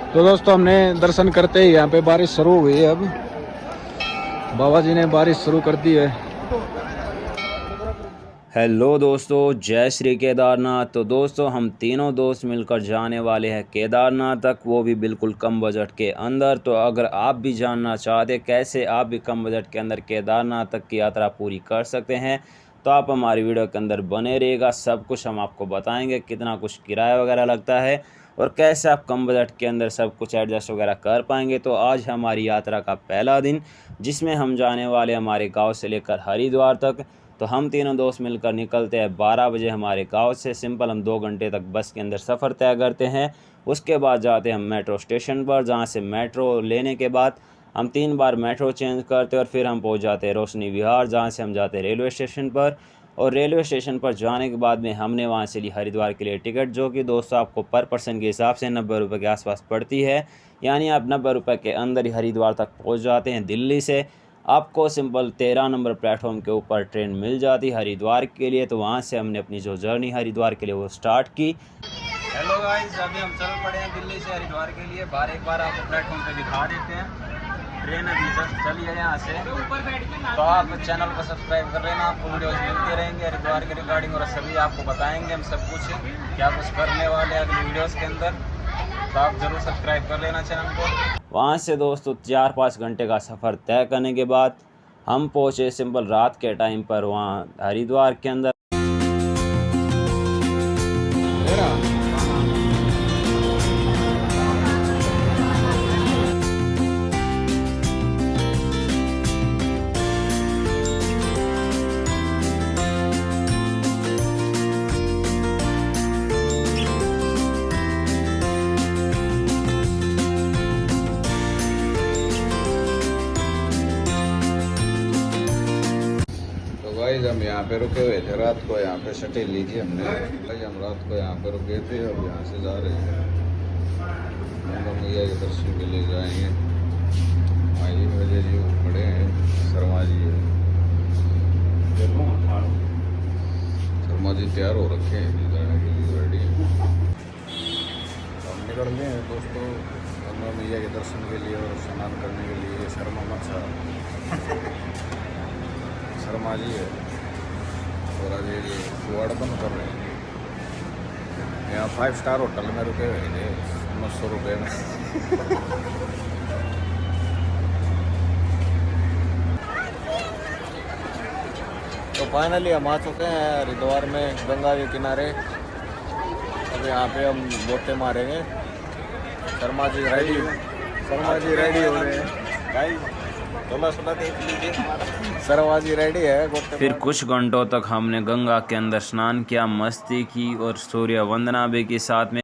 तो दोस्तों हमने दर्शन करते ही यहाँ पे बारिश शुरू हुई है। अब बाबा जी ने बारिश शुरू कर दी है। हेलो दोस्तों, जय श्री केदारनाथ। तो दोस्तों हम तीनों दोस्त मिलकर जाने वाले हैं केदारनाथ तक, वो भी बिल्कुल कम बजट के अंदर। तो अगर आप भी जानना चाहते कैसे आप भी कम बजट के अंदर केदारनाथ तक की यात्रा पूरी कर सकते हैं तो आप हमारी वीडियो के अंदर बने रहिएगा। सब कुछ हम आपको बताएंगे, कितना कुछ किराया वगैरह लगता है और कैसे आप कम बजट के अंदर सब कुछ एडजस्ट वगैरह कर पाएंगे। तो आज हमारी यात्रा का पहला दिन, जिसमें हम जाने वाले हमारे गाँव से लेकर हरिद्वार तक। तो हम तीनों दोस्त मिलकर निकलते हैं 12 बजे हमारे गांव से। सिंपल हम 2 घंटे तक बस के अंदर सफ़र तय करते हैं। उसके बाद जाते हैं हम मेट्रो स्टेशन पर, जहां से मेट्रो लेने के बाद हम 3 बार मेट्रो चेंज करते हैं और फिर हम पहुंच जाते हैं रोशनी विहार, जहां से हम जाते हैं रेलवे स्टेशन पर। और रेलवे स्टेशन पर जाने के बाद में हमने वहां से ली हरिद्वार के लिए टिकट, जो कि दोस्तों आपको पर पर्सन के हिसाब से 90 रुपये के आसपास पड़ती है। यानी आप 90 रुपये के अंदर ही हरिद्वार तक पहुँच जाते हैं। दिल्ली से आपको सिंपल 13 नंबर प्लेटफॉर्म के ऊपर ट्रेन मिल जाती हरिद्वार के लिए। तो वहाँ से हमने अपनी जो जर्नी हरिद्वार के लिए वो स्टार्ट की। हेलो गाइस, अभी हम चल पड़े हैं दिल्ली से हरिद्वार के लिए। एक बार आपको प्लेटफॉर्म पे दिखा देते हैं। ट्रेन अभी जस्ट चली है यहाँ से। तो आप चैनल को सब्सक्राइब कर लेना, आपको वीडियोस मिलते रहेंगे हरिद्वार के रिगार्डिंग और सभी आपको बताएंगे हम सब कुछ क्या कुछ करने वाले हैं अगली वीडियोस के अंदर। तो आप ज़रूर सब्सक्राइब कर लेना चैनल को। वहाँ से दोस्तों 4-5 घंटे का सफ़र तय करने के बाद हम पहुँचे सिंपल रात के टाइम पर वहाँ हरिद्वार के अंदर। गाइस हम यहाँ पे रुके हुए थे रात को, यहाँ पे शटे ली थी हमने। भाई हम रात को यहाँ पे रुके थे, अब यहाँ से जा रहे हैं गंगा मैया के दर्शन के लिए जाएंगे। आई वजह जी वो खड़े हैं, शर्मा जी है। शर्मा जी तैयार हो रखे हैं जाने के लिए, रेडी हैं। हम निकल गए हैं दोस्तों गंगा मैया के दर्शन के लिए और स्नान करने के लिए। शर्मा मच्छा शर्मा जी है और अभी ये कुआड़ बंद कर रहे हैं। यहाँ 5 स्टार होटल में रुके हुए थे 900 रुपये में। तो फाइनली हम आ चुके हैं हरिद्वार में गंगा के किनारे। अब यहाँ पे हम बोटे मारेंगे। शर्मा जी रेडी हो रहे हैं। शर्मा जी रेडी है। फिर कुछ घंटों तक हमने गंगा के अंदर स्नान किया, मस्ती की और सूर्य वंदना भी की साथ में।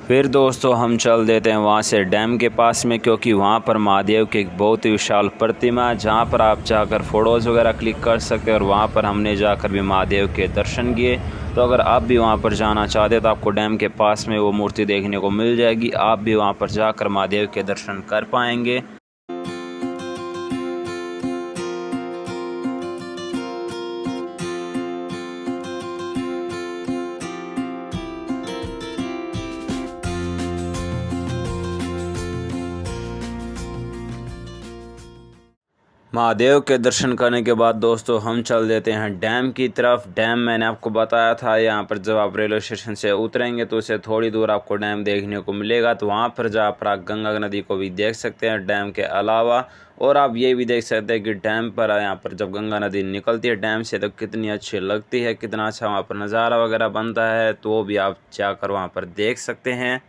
फिर दोस्तों हम चल देते हैं वहाँ से डैम के पास में, क्योंकि वहाँ पर महादेव की एक बहुत ही विशाल प्रतिमा है, जहाँ पर आप जाकर फ़ोटोज़ वगैरह क्लिक कर सकते हैं। और वहाँ पर हमने जाकर भी महादेव के दर्शन किए। तो अगर आप भी वहाँ पर जाना चाहते हैं तो आपको डैम के पास में वो मूर्ति देखने को मिल जाएगी। आप भी वहाँ पर जाकर महादेव के दर्शन कर पाएंगे। महादेव के दर्शन करने के बाद दोस्तों हम चल देते हैं डैम की तरफ। डैम मैंने आपको बताया था, यहाँ पर जब आप रेलवे स्टेशन से उतरेंगे तो उससे थोड़ी दूर आपको डैम देखने को मिलेगा। तो वहाँ पर जहाँ पर आप गंगा नदी को भी देख सकते हैं डैम के अलावा। और आप ये भी देख सकते हैं कि डैम पर यहाँ पर जब गंगा नदी निकलती है डैम से तो कितनी अच्छी लगती है, कितना अच्छा वहाँ पर नज़ारा वगैरह बनता है। तो वो भी आप जाकर वहाँ पर देख सकते हैं।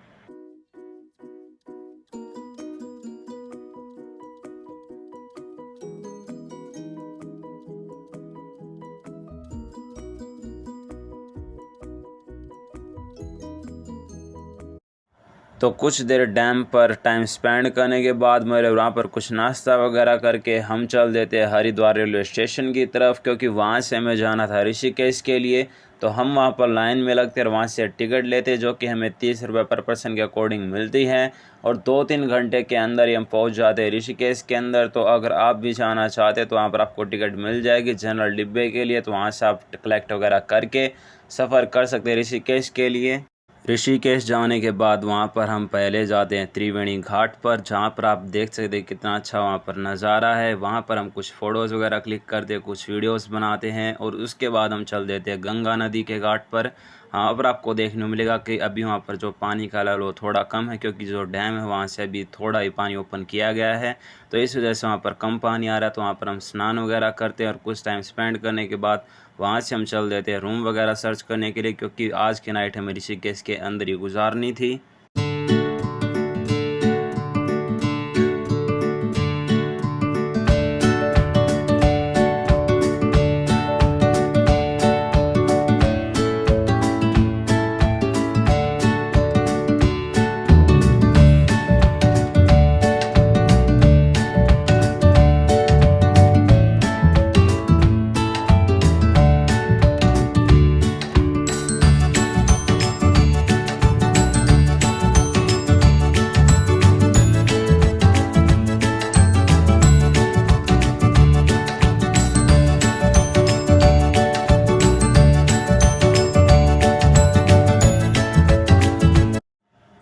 तो कुछ देर डैम पर टाइम स्पेंड करने के बाद मेरे वहाँ पर कुछ नाश्ता वगैरह करके हम चल देते हैं हरिद्वार रेलवे स्टेशन की तरफ, क्योंकि वहाँ से हमें जाना था ऋषिकेश के लिए। तो हम वहाँ पर लाइन में लगते और वहाँ से टिकट लेते, जो कि हमें 30 रुपये पर पर्सन के अकॉर्डिंग मिलती है। और 2-3 घंटे के अंदर ही हम पहुँच जाते हैं ऋषिकेश के अंदर। तो अगर आप भी जाना चाहते तो वहाँ पर आपको टिकट मिल जाएगी जनरल डिब्बे के लिए, तो वहाँ से आप कलेक्ट वगैरह करके सफ़र कर सकते हैं ऋषिकेश के लिए। ऋषिकेश जाने के बाद वहाँ पर हम पहले जाते हैं त्रिवेणी घाट पर, जहाँ पर आप देख सकते हैं कितना अच्छा वहाँ पर नज़ारा है। वहाँ पर हम कुछ फ़ोटोज़ वगैरह क्लिक करते हैं, कुछ वीडियोस बनाते हैं और उसके बाद हम चल देते हैं गंगा नदी के घाट पर। वहाँ पर आपको देखने को मिलेगा कि अभी वहाँ पर जो पानी का लेवल वो थोड़ा कम है, क्योंकि जो डैम है वहाँ से अभी थोड़ा ही पानी ओपन किया गया है, तो इस वजह से वहाँ पर कम पानी आ रहा है। तो वहाँ पर हम स्नान वगैरह करते हैं और कुछ टाइम स्पेंड करने के बाद वहाँ से हम चल देते हैं रूम वगैरह सर्च करने के लिए, क्योंकि आज की नाइट हमें ऋषिकेश के अंदर ही गुजारनी थी।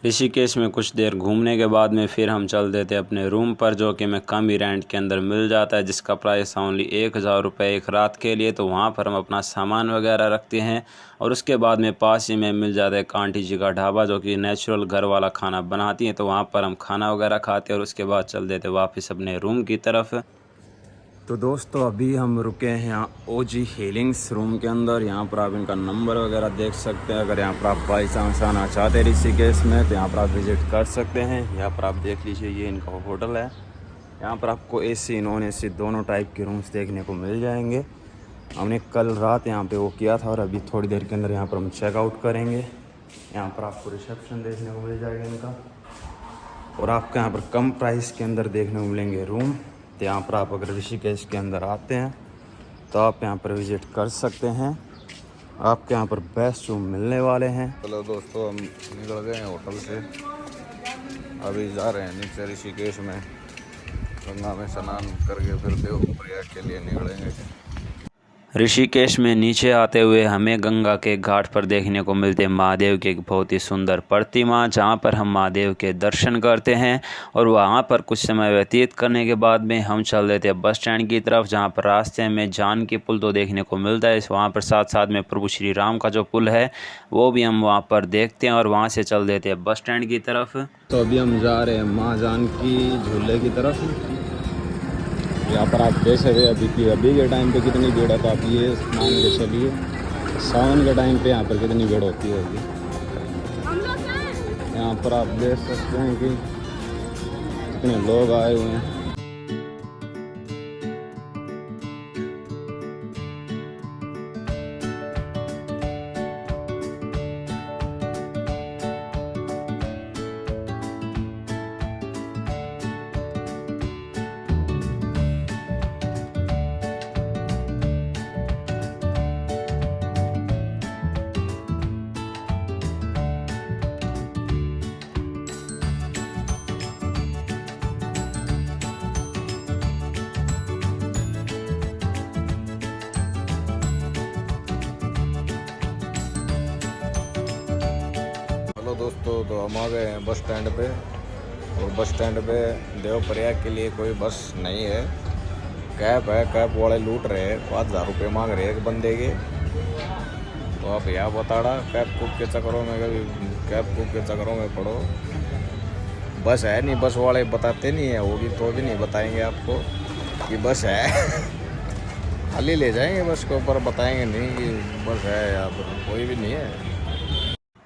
ऋषिकेश में कुछ देर घूमने के बाद में फिर हम चल देते अपने रूम पर, जो कि हमें कम ही रेंट के अंदर मिल जाता है, जिसका प्राइस ओनली 1000 रुपये एक रात के लिए। तो वहाँ पर हम अपना सामान वगैरह रखते हैं और उसके बाद में पास ही में मिल जाता है आंटी जी का ढाबा, जो कि नेचुरल घर वाला खाना बनाती हैं। तो वहाँ पर हम खाना वगैरह खाते हैं और उसके बाद चल देते वापस अपने रूम की तरफ। तो दोस्तों अभी हम रुके हैं यहाँ ओजी हीलिंग्स रूम के अंदर। यहाँ पर आप इनका नंबर वगैरह देख सकते हैं। अगर यहाँ पर आप बाई चांस आना चाहते हैं ऋषिकेश में तो यहाँ पर आप विज़िट कर सकते हैं। यहाँ पर आप देख लीजिए, ये इनका होटल है। यहाँ पर आपको एसी नॉन एसी दोनों टाइप के रूम्स देखने को मिल जाएंगे। हमने कल रात यहाँ पे वो किया था और अभी थोड़ी देर के अंदर यहाँ पर हम चेकआउट करेंगे। यहाँ पर आपको रिसेप्शन देखने को मिल जाएगा इनका, और आपको यहाँ पर कम प्राइस के अंदर देखने को मिलेंगे रूम। तो यहाँ पर आप अगर ऋषिकेश के अंदर आते हैं तो आप यहाँ पर विज़िट कर सकते हैं। आपके यहाँ पर बेस्ट रूम मिलने वाले हैं। चलो दोस्तों, हम निकल गए हैं होटल से, अभी जा रहे हैं नीचे ऋषिकेश में, गंगा में स्नान करके फिर देवप्रयाग के लिए निकलेंगे। ऋषिकेश में नीचे आते हुए हमें गंगा के घाट पर देखने को मिलते हैं महादेव की एक बहुत ही सुंदर प्रतिमा, जहां पर हम महादेव के दर्शन करते हैं। और वहां पर कुछ समय व्यतीत करने के बाद में हम चल देते हैं बस स्टैंड की तरफ, जहां पर रास्ते में जानकी पुल तो देखने को मिलता है। वहां पर साथ साथ में प्रभु श्री राम का जो पुल है वो भी हम वहाँ पर देखते हैं और वहाँ से चल देते हैं बस स्टैंड की तरफ। तो अभी हम जा रहे हैं माँ जानकी झूले की तरफ। यहाँ पर आप देख सकते हैं अभी के टाइम पे कितनी भीड़ है। तो आप ये मान के चलिए सावन के टाइम पे यहाँ पर कितनी भीड़ होती है। यहाँ पर आप देख सकते हैं कि कितने लोग आए हुए हैं। दोस्तों तो हम आ गए हैं बस स्टैंड पे, और बस स्टैंड पे देवप्रयाग के लिए कोई बस नहीं है। कैब है, कैब वाले लूट रहे हैं, 5000 रुपये मांग रहे हैं एक बंदे के। तो आप यहाँ बताड़ा कैब कुक के चक्करों में, कभी कैब कुक के चक्करों में पड़ो। बस है नहीं, बस वाले बताते नहीं है, होगी तो भी नहीं बताएंगे आपको कि बस है। खाली ले जाएंगे बस के ऊपर, बताएंगे नहीं कि बस है, यहाँ पर कोई भी नहीं है।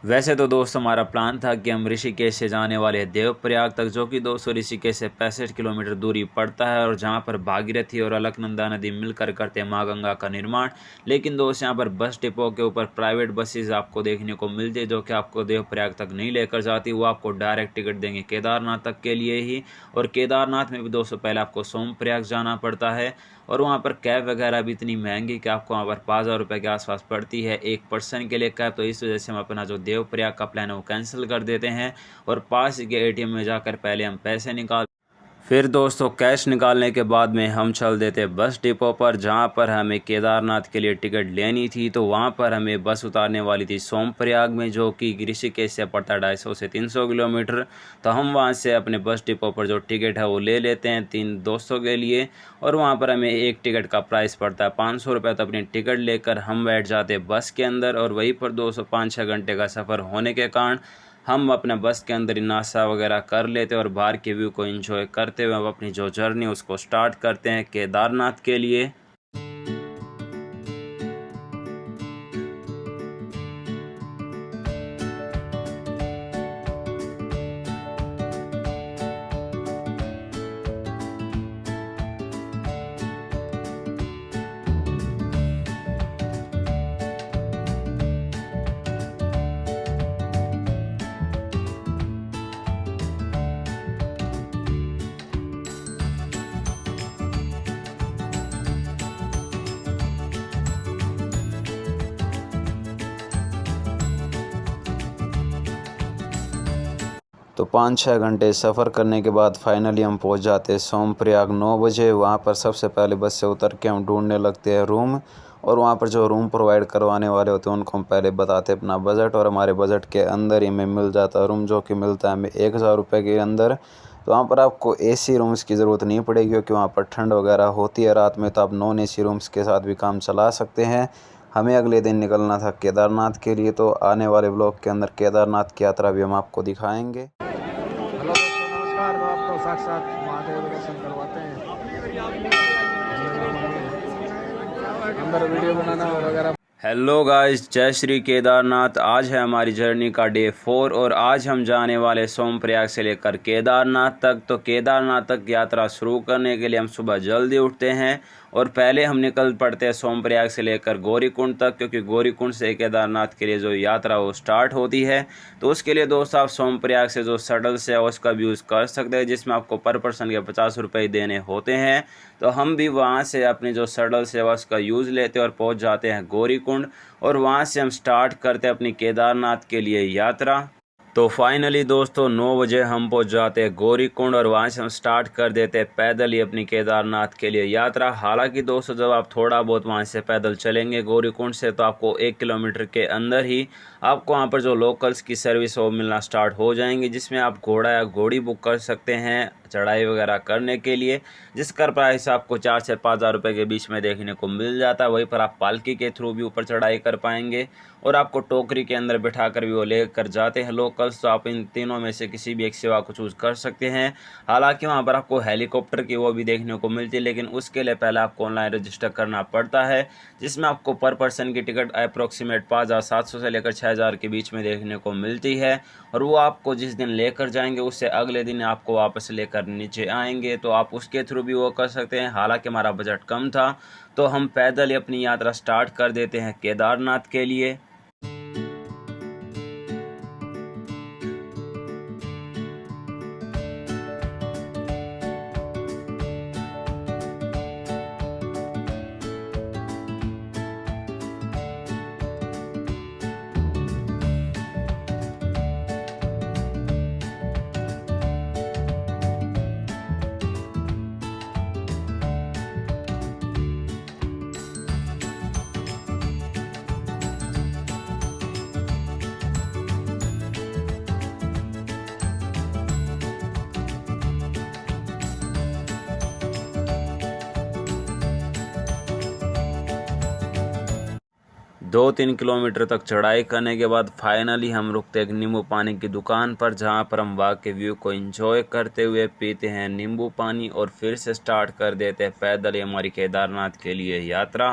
वैसे तो दोस्त हमारा प्लान था कि हम ऋषिकेश से जाने वाले हैं देवप्रयाग तक, जो कि दोस्तों ऋषिकेश से 65 किलोमीटर दूरी पड़ता है, और जहां पर भागीरथी और अलकनंदा नदी मिलकर करते हैं माँ गंगा का निर्माण। लेकिन दोस्त यहां पर बस डिपो के ऊपर प्राइवेट बसेस आपको देखने को मिलती है, जो कि आपको देवप्रयाग तक नहीं लेकर जाती। वो आपको डायरेक्ट टिकट देंगे केदारनाथ तक के लिए ही, और केदारनाथ में भी दोस्तों पहले आपको सोमप्रयाग जाना पड़ता है। और वहाँ पर कैब वगैरह भी इतनी महंगी कि आपको वहाँ पर 5,000 रुपये के आसपास पड़ती है एक पर्सन के लिए कैब। तो इस वजह से हम अपना जो देवप्रयाग का प्लान है वो कैंसिल कर देते हैं और पास के ATM में जाकर पहले हम पैसे निकाल, फिर दोस्तों कैश निकालने के बाद में हम चल देते बस डिपो पर, जहां पर हमें केदारनाथ के लिए टिकट लेनी थी। तो वहां पर हमें बस उतारने वाली थी सोमप्रयाग में, जो कि ऋषिकेश से पड़ता है 250 से 300 किलोमीटर। तो हम वहां से अपने बस डिपो पर जो टिकट है वो ले लेते हैं 3 दोस्तों के लिए, और वहां पर हमें एक टिकट का प्राइस पड़ता है 500 रुपये। तो अपनी टिकट लेकर हम बैठ जाते बस के अंदर, और वहीं पर 5-6 घंटे का सफ़र होने के कारण हम अपने बस के अंदर ही नाश्ता वगैरह कर लेते और बाहर के व्यू को एंजॉय करते हुए हम अपनी जो जर्नी उसको स्टार्ट करते हैं केदारनाथ के लिए। तो 5-6 घंटे सफ़र करने के बाद फाइनली हम पहुंच जाते हैं सोमप्रयाग 9 बजे। वहां पर सबसे पहले बस से उतर के हम ढूंढने लगते हैं रूम, और वहां पर जो रूम प्रोवाइड करवाने वाले होते हैं उनको हम पहले बताते हैं अपना बजट, और हमारे बजट के अंदर ही हमें मिल जाता है रूम, जो कि मिलता है हमें 1,000 रुपये के अंदर। तो वहाँ पर आपको AC रूम्स की ज़रूरत नहीं पड़ेगी, क्योंकि वहाँ पर ठंड वगैरह होती है रात में, तो आप नॉन AC रूम्स के साथ भी काम चला सकते हैं। हमें अगले दिन निकलना था केदारनाथ के लिए, तो आने वाले ब्लॉग के अंदर केदारनाथ की यात्रा भी हम आपको दिखाएंगे। हेलो दोस्तों, नमस्कार। तो आपको साक्षात महादेव के दर्शन करवाते हैं। अंदर वीडियो बनाना वगैरह। हेलो गाइस, जय श्री केदारनाथ। आज है हमारी जर्नी का डे 4 और आज हम जाने वाले सोमप्रयाग से लेकर केदारनाथ तक। तो केदारनाथ तक यात्रा शुरू करने के लिए हम सुबह जल्दी उठते हैं और पहले हम निकल पड़ते हैं सोमप्रयाग से लेकर गौरीकुंड तक, क्योंकि गौरीकुंड से केदारनाथ के लिए जो यात्रा वो स्टार्ट होती है। तो उसके लिए दोस्त आप सोमप्रयाग से जो शटल्स है उसका भी यूज़ कर सकते हैं, जिसमें आपको पर पर्सन के 50 रुपये देने होते हैं। तो हम भी वहाँ से अपनी जो शटल सेवा उसका यूज़ लेते हैं और पहुँच जाते हैं गौरीकुंड, और वहाँ से हम स्टार्ट करते हैं अपनी केदारनाथ के लिए यात्रा। तो फाइनली दोस्तों 9 बजे हम पहुंच जाते हैं गौरीकुंड, और वहां से हम स्टार्ट कर देते हैं पैदल ही अपनी केदारनाथ के लिए यात्रा। हालांकि दोस्तों जब आप थोड़ा बहुत वहां से पैदल चलेंगे गौरीकुंड से, तो आपको 1 किलोमीटर के अंदर ही आपको वहां पर जो लोकल्स की सर्विस वो मिलना स्टार्ट हो जाएंगी, जिसमें आप घोड़ा या घोड़ी बुक कर सकते हैं चढ़ाई वगैरह करने के लिए, जिसका प्राइस आपको 4 से 5,000 रुपये के बीच में देखने को मिल जाता है। वहीं पर आप पालकी के थ्रू भी ऊपर चढ़ाई कर पाएंगे, और आपको टोकरी के अंदर बिठाकर भी वो लेकर जाते हैं लोकल्स। तो आप इन तीनों में से किसी भी एक सेवा को चूज़ कर सकते हैं। हालांकि वहाँ पर आपको हेलीकॉप्टर की वो भी देखने को मिलती है, लेकिन उसके लिए पहले आपको ऑनलाइन रजिस्टर करना पड़ता है, जिसमें आपको पर पर्सन की टिकट अप्रॉक्सीमेट 5,700 से लेकर 6,000 के बीच में देखने को मिलती है। और वो आपको जिस दिन लेकर जाएंगे उससे अगले दिन आपको वापस लेकर नीचे आएंगे, तो आप उसके थ्रू भी वो कर सकते हैं। हालांकि हमारा बजट कम था, तो हम पैदल ही अपनी यात्रा स्टार्ट कर देते हैं केदारनाथ के लिए। दो 3 किलोमीटर तक चढ़ाई करने के बाद फाइनली हम रुकते हैं नींबू पानी की दुकान पर, जहां पर हम वहाँ के व्यू को एंजॉय करते हुए पीते हैं नींबू पानी, और फिर से स्टार्ट कर देते हैं पैदल हमारी केदारनाथ के लिए यात्रा।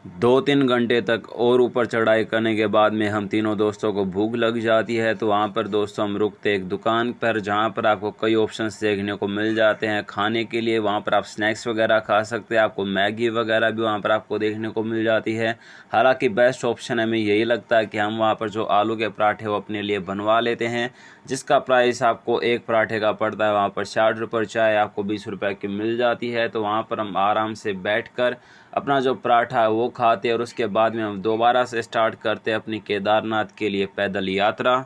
2-3 घंटे तक और ऊपर चढ़ाई करने के बाद में हम तीनों दोस्तों को भूख लग जाती है, तो वहाँ पर दोस्तों हम रुकते एक दुकान पर, जहाँ पर आपको कई ऑप्शंस देखने को मिल जाते हैं खाने के लिए। वहाँ पर आप स्नैक्स वगैरह खा सकते हैं, आपको मैगी वगैरह भी वहाँ पर आपको देखने को मिल जाती है। हालांकि बेस्ट ऑप्शन हमें यही लगता है कि हम वहाँ पर जो आलू के पराठे वो अपने लिए बनवा लेते हैं, जिसका प्राइस आपको एक पराठे का पड़ता है वहाँ पर 60 रुपये, चाय आपको 20 रुपये की मिल जाती है। तो वहाँ पर हम आराम से बैठकर अपना जो पराठा है वो खाते हैं और उसके बाद में हम दोबारा से स्टार्ट करते हैं अपनी केदारनाथ के लिए पैदल यात्रा।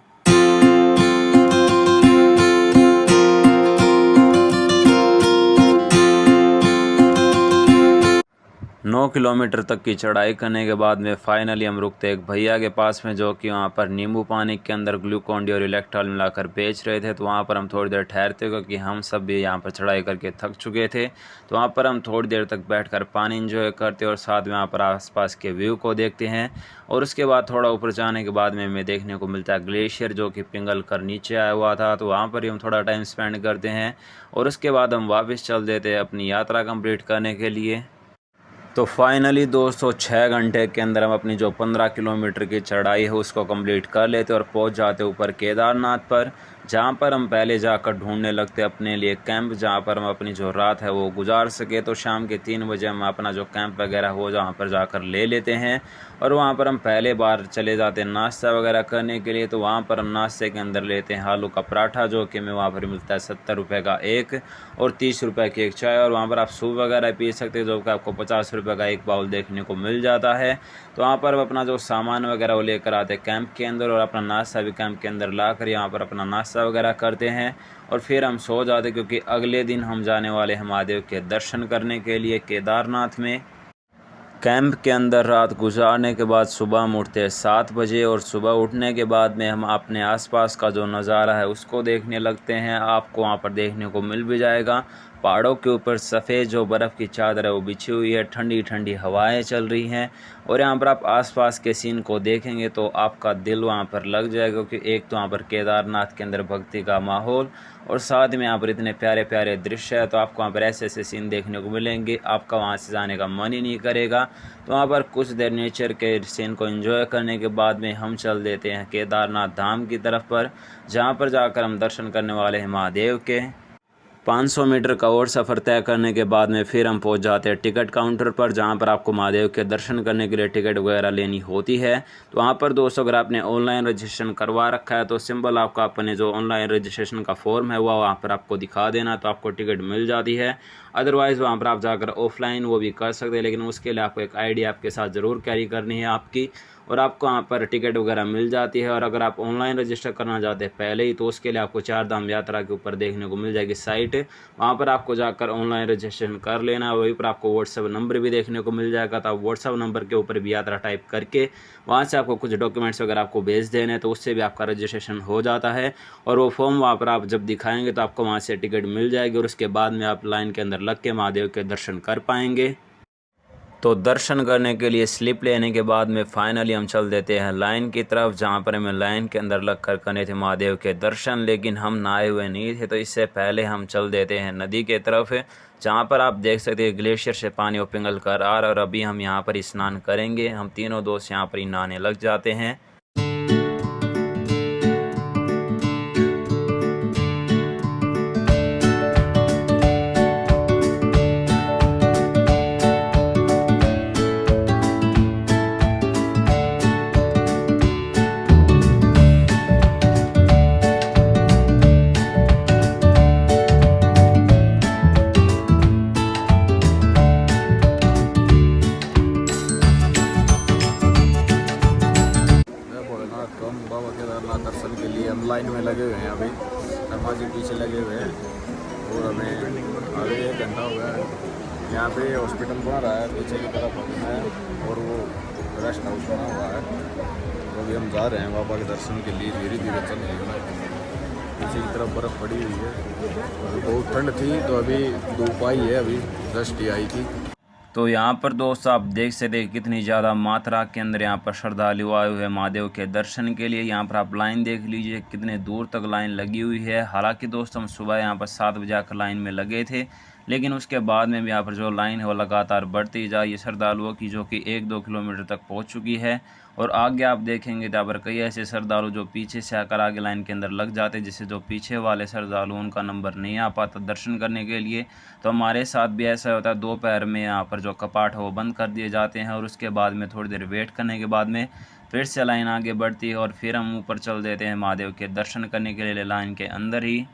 9 किलोमीटर तक की चढ़ाई करने के बाद में फाइनली हम रुकते एक भैया के पास में, जो कि वहाँ पर नींबू पानी के अंदर ग्लूकॉन डी और इलेक्ट्रॉल मिलाकर बेच रहे थे। तो वहाँ पर हम थोड़ी देर ठहरते, क्योंकि हम सब भी यहाँ पर चढ़ाई करके थक चुके थे। तो वहाँ पर हम थोड़ी देर तक बैठकर पानी एंजॉय करते और साथ में वहाँ पर आसपास के व्यू को देखते हैं। और उसके बाद थोड़ा ऊपर जाने के बाद में हमें देखने को मिलता है ग्लेशियर, जो कि पिघल कर नीचे आया हुआ था। तो वहाँ पर ही हम थोड़ा टाइम स्पेंड करते हैं और उसके बाद हम वापस चल देते हैं अपनी यात्रा कंप्लीट करने के लिए। तो फाइनली दोस्तों 6 घंटे के अंदर हम अपनी जो 15 किलोमीटर की चढ़ाई है उसको कंप्लीट कर लेते और पहुंच जाते ऊपर केदारनाथ पर, जहां पर हम पहले जाकर ढूंढने लगते अपने लिए कैंप, जहां पर हम अपनी जो रात है वो गुजार सके। तो शाम के 3 बजे हम अपना जो कैंप वगैरह हो जहां पर जाकर ले लेते हैं और वहां पर हम पहले बार चले जाते हैं नाश्ता वगैरह करने के लिए। तो वहां पर हम नाश्ते के अंदर लेते हैं आलू का पराठा, जो कि हमें वहाँ पर मिलता है 70 रुपये का एक और 30 रुपये की एक चाय। और वहाँ पर आप सूप वगैरह पी सकते हैं, जो कि आपको 50 रुपये का एक बाउल देखने को मिल जाता है। तो वहाँ पर अपना जो सामान वगैरह वो लेकर आते हैं कैंप के अंदर और अपना नाश्ता भी कैंप के अंदर लाकर यहाँ पर अपना नाश्ता वगैरह करते हैं और फिर हम सो जाते, क्योंकि अगले दिन हम जाने वाले हैं महादेव के दर्शन करने के लिए केदारनाथ में। कैंप के अंदर रात गुजारने के बाद सुबह हम उठते हैं 7 बजे और सुबह उठने के बाद में हम अपने आसपास का जो नज़ारा है उसको देखने लगते हैं। आपको वहाँ पर देखने को मिल भी जाएगा, पहाड़ों के ऊपर सफ़ेद जो बर्फ़ की चादर है वो बिछी हुई है, ठंडी ठंडी हवाएं चल रही हैं और यहाँ पर आप आसपास के सीन को देखेंगे तो आपका दिल वहाँ पर लग जाएगा, क्योंकि एक तो वहाँ पर केदारनाथ के अंदर भक्ति का माहौल और साथ में यहाँ पर इतने प्यारे प्यारे दृश्य है। तो आपको वहाँ पर ऐसे ऐसे सीन देखने को मिलेंगे, आपका वहाँ से जाने का मन ही नहीं करेगा। तो वहाँ पर कुछ देर नेचर के सीन को एंजॉय करने के बाद में हम चल देते हैं केदारनाथ धाम की तरफ पर, जहाँ पर जाकर हम दर्शन करने वाले हैं महादेव के। 500 मीटर का और सफ़र तय करने के बाद में फिर हम पहुंच जाते हैं टिकट काउंटर पर, जहां पर आपको महादेव के दर्शन करने के लिए टिकट वगैरह लेनी होती है। तो वहां पर दोस्तों अगर आपने ऑनलाइन रजिस्ट्रेशन करवा रखा है तो सिंपल आपको अपने जो ऑनलाइन रजिस्ट्रेशन का फॉर्म है वो वहाँ पर आपको दिखा देना, तो आपको टिकट मिल जाती है। अदरवाइज़ वहाँ पर आप जाकर ऑफलाइन वो भी कर सकते हैं, लेकिन उसके लिए आपको एक ID आपके साथ ज़रूर कैरी करनी है आपकी, और आपको वहाँ पर टिकट वगैरह मिल जाती है। और अगर आप ऑनलाइन रजिस्टर करना चाहते हैं पहले ही, तो उसके लिए आपको 4 धाम यात्रा के ऊपर देखने को मिल जाएगी साइट, वहाँ पर आपको जाकर ऑनलाइन रजिस्ट्रेशन कर लेना। वहीं पर आपको व्हाट्सएप नंबर भी देखने को मिल जाएगा, तो आप व्हाट्सएप नंबर के ऊपर भी यात्रा टाइप करके वहाँ से आपको कुछ डॉक्यूमेंट्स वगैरह आपको भेज देने, तो उससे भी आपका रजिस्ट्रेशन हो जाता है और वो फॉर्म वहाँ पर आप जब दिखाएंगे तो आपको वहाँ से टिकट मिल जाएगी और उसके बाद में आप लाइन के अंदर लग के महादेव के दर्शन कर पाएंगे। तो दर्शन करने के लिए स्लिप लेने के बाद में फाइनली हम चल देते हैं लाइन की तरफ, जहाँ पर हमें लाइन के अंदर लग कर करने थे महादेव के दर्शन, लेकिन हम नहाए हुए नहीं थे। तो इससे पहले हम चल देते हैं नदी के तरफ, जहाँ पर आप देख सकते हैं ग्लेशियर से पानी वो पिघल कर आ रहा है और अभी हम यहाँ पर स्नान करेंगे। हम तीनों दोस्त यहाँ पर ही नहाने लग जाते हैं। दर्शन के लिए हम लाइन में लगे हुए हैं, अभी शर्मा जी पीछे लगे हुए हैं और हमें अभी 1 घंटा हो गया है। यहाँ पे हॉस्पिटल बना रहा है पीछे की तरफ है और वो रेस्ट हाउस बना हुआ है। तो अभी हम जा रहे हैं बाबा के दर्शन के लिए, धीरे धीरे चल रहे हैं। पीछे की तरफ बर्फ़ पड़ी हुई है, अभी बहुत ठंड थी तो अभी धूप आई है, अभी जस्ट ही आई थी। तो यहाँ पर दोस्त आप देख सकते हैं कितनी ज़्यादा मात्रा के अंदर यहाँ पर श्रद्धालु आए हुए हैं महादेव के दर्शन के लिए। यहाँ पर आप लाइन देख लीजिए कितने दूर तक लाइन लगी हुई है। हालांकि दोस्त हम सुबह यहाँ पर 7 बजे आकर लाइन में लगे थे, लेकिन उसके बाद में भी यहाँ पर जो लाइन है वो लगातार बढ़ती जा रही है श्रद्धालुओं की, जो कि 1-2 किलोमीटर तक पहुँच चुकी है। और आगे आप देखेंगे जहाँ पर कई ऐसे श्रद्धालु जो पीछे से आकर आगे लाइन के अंदर लग जाते, जिससे जो पीछे वाले श्रद्धालु उनका नंबर नहीं आ पाता दर्शन करने के लिए। तो हमारे साथ भी ऐसा होता है, दोपहर में यहाँ पर जो कपाट है वो बंद कर दिए जाते हैं और उसके बाद में थोड़ी देर वेट करने के बाद में फिर से लाइन आगे बढ़ती है और फिर हम ऊपर चल देते हैं महादेव के दर्शन करने के लिए लाइन के अंदर ही।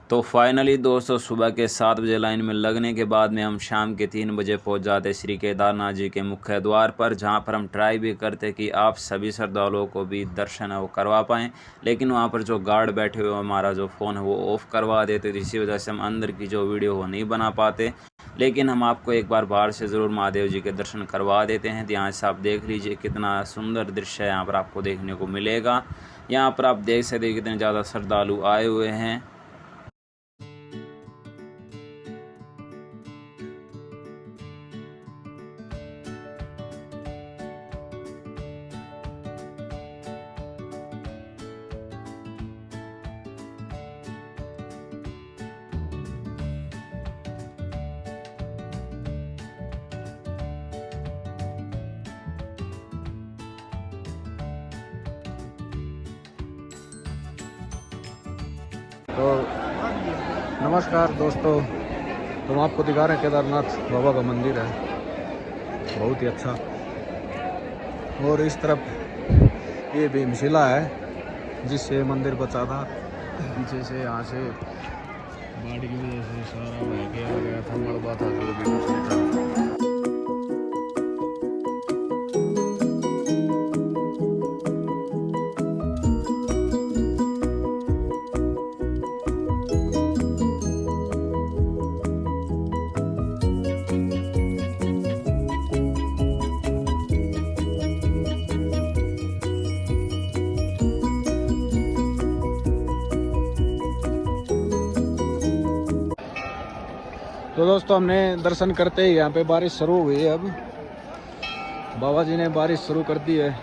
तो फाइनली दोस्तों सुबह के 7 बजे लाइन में लगने के बाद में हम शाम के 3 बजे पहुंच जाते श्री केदारनाथ जी के मुख्य द्वार पर, जहां पर हम ट्राई भी करते कि आप सभी श्रद्धालुओं को भी दर्शन है वो करवा पाएँ। लेकिन वहां पर जो गार्ड बैठे हुए हमारा जो फ़ोन है वो ऑफ़ करवा देते, तो इसी वजह से हम अंदर की जो वीडियो वो नहीं बना पाते। लेकिन हम आपको एक बार बाहर से ज़रूर महादेव जी के दर्शन करवा देते हैं। यहाँ से आप देख लीजिए कितना सुंदर दृश्य है यहाँ पर आपको देखने को मिलेगा। यहाँ पर आप देख सकते हैं कितने ज़्यादा श्रद्धालु आए हुए हैं। तो नमस्कार दोस्तों, तो हम आपको दिखा रहे हैं केदारनाथ बाबा का मंदिर है, बहुत ही अच्छा। और इस तरफ ये भीमशिला है जिससे मंदिर बचा था। पीछे से यहाँ से बाढ़ की वजह से सारा बह गया था, मलबा था जो भी कुछ नहीं था। तो दोस्तों हमने दर्शन करते ही यहाँ पे बारिश शुरू हुई है। अब बाबा जी ने बारिश शुरू कर दी है।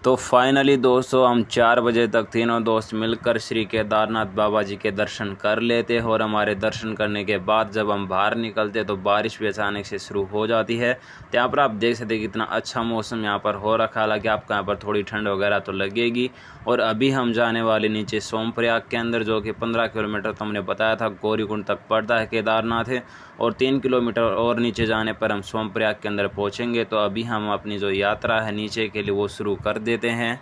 तो फाइनली दोस्तों हम 4 बजे तक तीनों दोस्त मिलकर श्री केदारनाथ बाबा जी के दर्शन कर लेते हैं। और हमारे दर्शन करने के बाद जब हम बाहर निकलते तो बारिश भी अचानक से शुरू हो जाती है। तो यहाँ पर आप देख सकते हैं कितना अच्छा मौसम यहाँ पर हो रखा है। हालांकि आपको यहाँ पर थोड़ी ठंड वगैरह तो लगेगी। और अभी हम जाने वाले नीचे सोमप्रयाग के अंदर, जो कि 15 किलोमीटर तो हमने बताया था गौरीकुंड तक पड़ता है केदारनाथ है। और 3 किलोमीटर और नीचे जाने पर हम सोमप्रयाग के अंदर पहुँचेंगे। तो अभी हम अपनी जो यात्रा है नीचे के लिए वो शुरू कर देते हैं।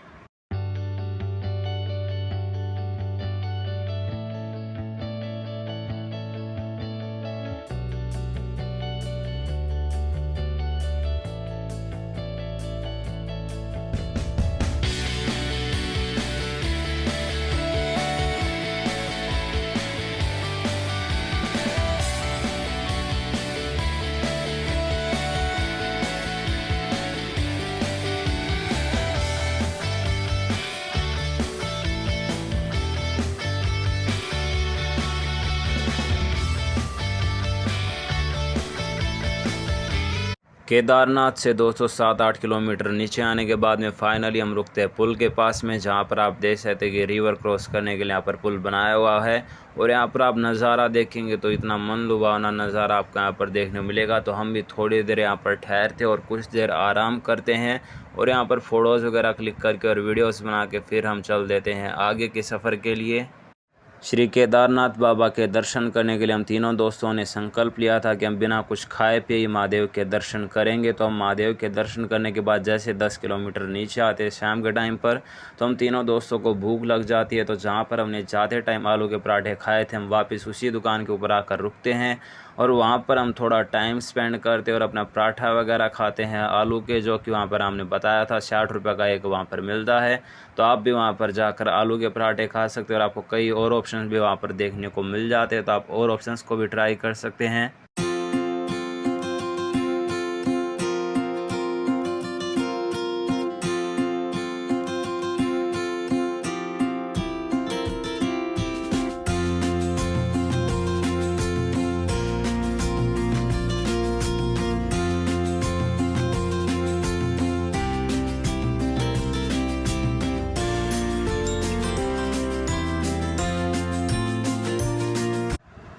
केदारनाथ से 207-8 किलोमीटर नीचे आने के बाद में फाइनली हम रुकते हैं पुल के पास में, जहाँ पर आप देख सकते हैं कि रिवर क्रॉस करने के लिए यहाँ पर पुल बनाया हुआ है। और यहाँ पर आप नज़ारा देखेंगे तो इतना मन लुभावना नज़ारा आपको यहाँ पर देखने मिलेगा। तो हम भी थोड़ी देर यहाँ पर ठहरते और कुछ देर आराम करते हैं और यहाँ पर फ़ोटोज़ वगैरह क्लिक करके और वीडियोज़ बना के फिर हम चल देते हैं आगे के सफ़र के लिए। श्री केदारनाथ बाबा के दर्शन करने के लिए हम तीनों दोस्तों ने संकल्प लिया था कि हम बिना कुछ खाए पिए महादेव के दर्शन करेंगे। तो हम महादेव के दर्शन करने के बाद जैसे 10 किलोमीटर नीचे आते हैं शाम के टाइम पर, तो हम तीनों दोस्तों को भूख लग जाती है। तो जहाँ पर हमने जाते टाइम आलू के पराठे खाए थे, हम वापस उसी दुकान के ऊपर आकर रुकते हैं और वहाँ पर हम थोड़ा टाइम स्पेंड करते और अपना पराठा वगैरह खाते हैं आलू के, जो कि वहाँ पर हमने बताया था 60 रुपये का एक वहाँ पर मिलता है। तो आप भी वहाँ पर जाकर आलू के पराठे खा सकते हो और आपको कई और ऑप्शन भी वहाँ पर देखने को मिल जाते हैं, तो आप और ऑप्शंस को भी ट्राई कर सकते हैं।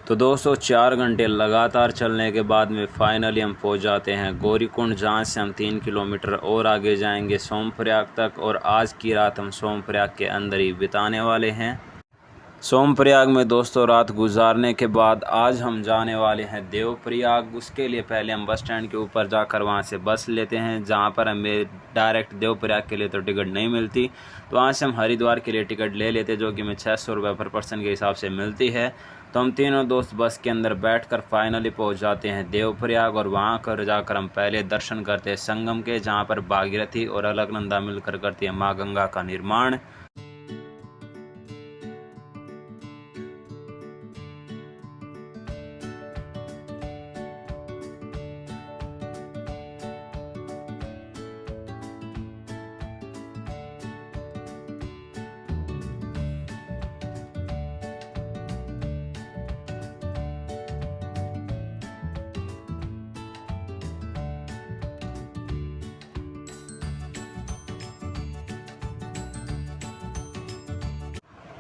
तो दोस्तों 4 घंटे लगातार चलने के बाद में फाइनली हम पहुंच जाते हैं गौरीकुंड, जहां से हम 3 किलोमीटर और आगे जाएंगे सोमप्रयाग तक और आज की रात हम सोमप्रयाग के अंदर ही बिताने वाले हैं। सोमप्रयाग में दोस्तों रात गुजारने के बाद आज हम जाने वाले हैं देवप्रयाग। उसके लिए पहले हम बस स्टैंड के ऊपर जाकर वहां से बस लेते हैं, जहां पर हमें डायरेक्ट देवप्रयाग के लिए तो टिकट नहीं मिलती, तो वहां से हम हरिद्वार के लिए टिकट ले लेते हैं, जो कि हमें 600 रुपये पर पर्सन के हिसाब से मिलती है। तो हम तीनों दोस्त बस के अंदर बैठकर फाइनली पहुंच जाते हैं देवप्रयाग और वहां कर जाकर हम पहले दर्शन करते हैं संगम के, जहां पर भागीरथी और अलकनंदा मिलकर करती है माँ गंगा का निर्माण।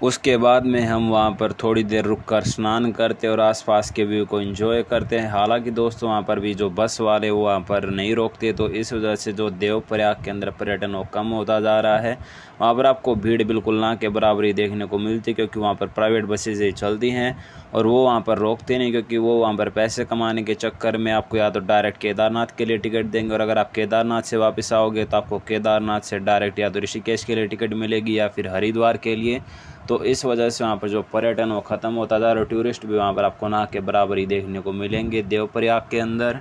उसके बाद में हम वहाँ पर थोड़ी देर रुककर स्नान करते और आसपास के व्यू को एंजॉय करते हैं। हालांकि दोस्तों वहाँ पर भी जो बस वाले वो वहाँ पर नहीं रोकते, तो इस वजह से जो देवप्रयाग के अंदर पर्यटन वो कम होता जा रहा है। वहाँ पर आपको भीड़ बिल्कुल ना के बराबर ही देखने को मिलती, क्योंकि वहाँ पर प्राइवेट बसेज ही चलती हैं और वो वहाँ पर रोकते नहीं, क्योंकि वो वहाँ पर पैसे कमाने के चक्कर में आपको या तो डायरेक्ट केदारनाथ के लिए टिकट देंगे और अगर आप केदारनाथ से वापस आओगे तो आपको केदारनाथ से डायरेक्ट या तो ऋषिकेश के लिए टिकट मिलेगी या फिर हरिद्वार के लिए। तो इस वजह से वहाँ पर जो पर्यटन वो ख़त्म होता जा रहा है और टूरिस्ट भी वहाँ पर आपको ना के बराबर ही देखने को मिलेंगे देवप्रयाग के अंदर।